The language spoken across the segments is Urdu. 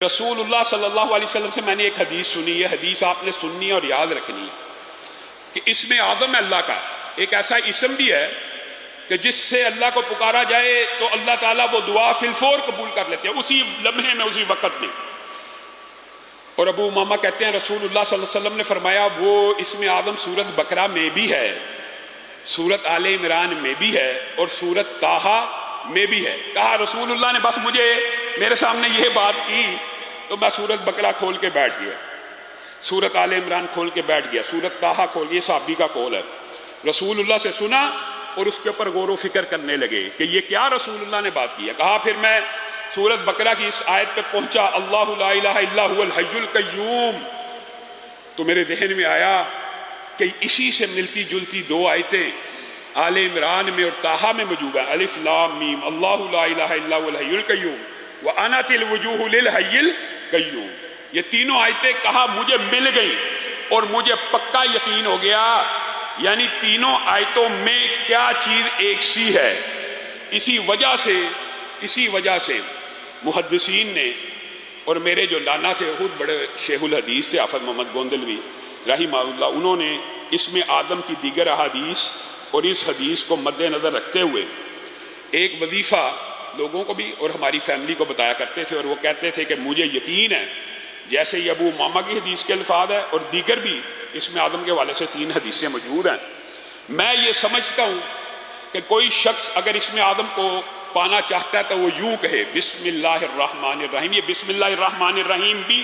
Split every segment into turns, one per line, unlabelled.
رسول اللہ صلی اللہ علیہ وسلم سے میں نے ایک حدیث سنی، یہ حدیث آپ نے سننی اور یاد رکھنی ہے کہ اسم اعظم اللہ کا ایک ایسا اسم بھی ہے کہ جس سے اللہ کو پکارا جائے تو اللہ تعالیٰ وہ دعا فی الفور قبول کر لیتے ہیں، اسی لمحے میں، اسی وقت میں۔ اور ابو امامہ کہتے ہیں رسول اللہ صلی اللہ علیہ وسلم نے فرمایا وہ اسم اعظم سورت بقرہ میں بھی ہے، سورت آل عمران میں بھی ہے، اور سورت طٰہٰ میں بھی ہے۔ کہا رسول اللہ نے بس مجھے میرے سامنے یہ بات کی تو میں سورت بقرہ کھول کے بیٹھ گیا، سورت آل عمران کھول کے بیٹھ گیا، سورت طٰہٰ کھول کے، یہ صحابی کا قول ہے، رسول اللہ سے سنا اور اس کے اوپر غور و فکر کرنے لگے کہ یہ کیا رسول اللہ نے بات کی ہے۔ کہا پھر میں سورت بقرہ کی اس آیت پہ پہنچا، اللہ لا الہ الا هو الحی القیوم، تو میرے ذہن میں آیا کہ اسی سے ملتی جلتی دو آیتیں آل عمران میں اور طٰہٰ میں موجود ہیں، الف لام میم، اللہ لا الہ الا هو الحی القیوم وَأَنَتِ الْوُجُوهُ لِلْحَيِّ الْقَيُّومِ، یہ تینوں آیتیں کہا مجھے مل گئیں اور مجھے پکا یقین ہو گیا، یعنی تینوں آیتوں میں کیا چیز ایک سی ہے۔ اسی وجہ سے محدثین نے، اور میرے جو نانا تھے خود بڑے شیخ الحدیث تھے حافظ محمد گوندلوی رحمہ اللہ، انہوں نے اسم آدم کی دیگر احادیث اور اس حدیث کو مد نظر رکھتے ہوئے ایک وظیفہ لوگوں کو بھی اور ہماری فیملی کو بتایا کرتے تھے، اور وہ کہتے تھے کہ مجھے یقین ہے، جیسے یہ ابو امامہ کی حدیث کے الفاظ ہے اور دیگر بھی اسم آدم کے حوالے سے 3 حدیثیں موجود ہیں، میں یہ سمجھتا ہوں کہ کوئی شخص اگر اسم آدم کو پانا چاہتا ہے تو وہ یوں کہے بسم اللہ الرحمن الرحیم۔ یہ بسم اللہ الرحمن الرحیم بھی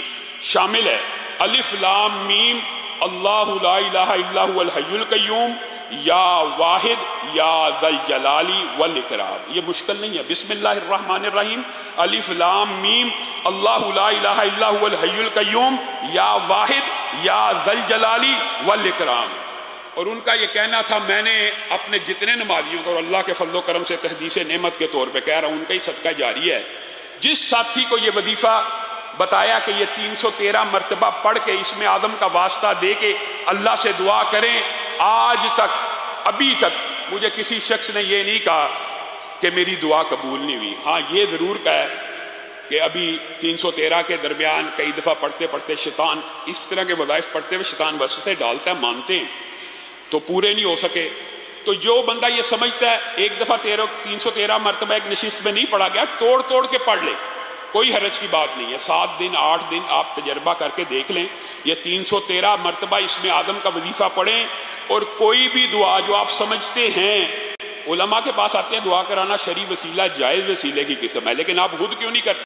شامل ہے، الف لام میم، اللہ لا الہ الا هو الحی القیوم، یا واحد یا ذا الجلال والاکرام، یہ مشکل نہیں ہے، بسم اللہ الرحمن الرحیم، الف لام میم، اللہ لا الہ الا هو الحی القیوم، یا واحد یا ذا الجلال والاکرام۔ اور ان کا یہ کہنا تھا، میں نے اپنے جتنے نمازیوں کو، اور اللہ کے فضل و کرم سے تحدیث نعمت کے طور پہ کہہ رہا ہوں، ان کا ہی صدقہ جاری ہے، جس ساتھی کو یہ وظیفہ بتایا کہ یہ 313 مرتبہ پڑھ کے اسم اعظم کا واسطہ دے کے اللہ سے دعا کریں، آج تک ابھی تک مجھے کسی شخص نے یہ نہیں کہا کہ میری دعا قبول نہیں ہوئی۔ ہاں یہ ضرور کہا کہ ابھی 313 کے درمیان کئی دفعہ پڑھتے پڑھتے شیطان، اس طرح کے وظائف پڑھتے ہوئے شیطان وسوسے ڈالتا ہے، مانتے ہیں تو پورے نہیں ہو سکے۔ تو جو بندہ یہ سمجھتا ہے ایک دفعہ 313 مرتبہ ایک نشست میں نہیں پڑھا گیا، توڑ توڑ کے پڑھ لے، کوئی حرج کی بات نہیں ہے، 7 دن 8 دن آپ تجربہ کر کے دیکھ لیں، یہ 313 مرتبہ اسم آدم کا وظیفہ پڑھیں، اور کوئی بھی دعا جو آپ سمجھتے ہیں، علماء کے پاس آتے ہیں دعا کرانا شرعی وسیلہ جائز وسیلے کی قسم ہے، لیکن آپ خود کیوں نہیں کرتے؟